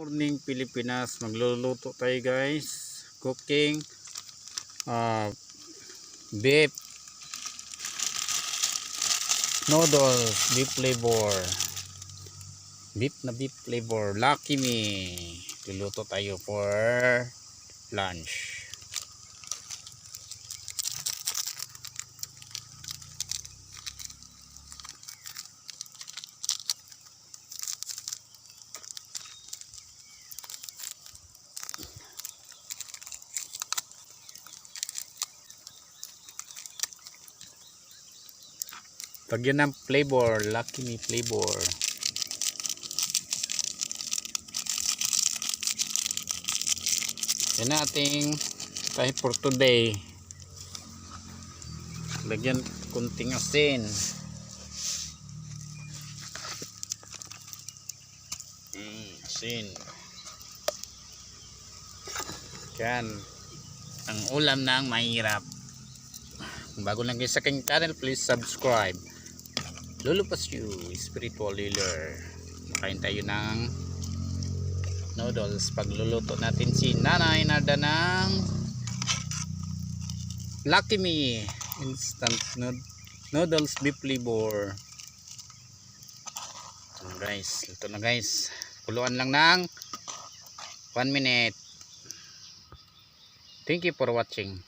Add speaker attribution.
Speaker 1: Morning Pilipinas, magluluto tayo guys. Cooking beef noodles, beef flavor. Beef flavor. Lucky Me. Luluto tayo for lunch. Lagyan ng flavor, Lucky Me flavor. Yan na ating tayo for today. Lagyan kunting asin. Asin. Yan. Ang ulam ng mahirap. Kung bago lang kayo sa aking channel, please subscribe. Lolo Pasyo, spiritual healer. Makain tayo ng noodles. Pagluluto natin si Nanay Narda ng Lucky Me instant noodles beef flavor. So guys, ito na guys. Kuluan lang ng 1 minute. Thank you for watching.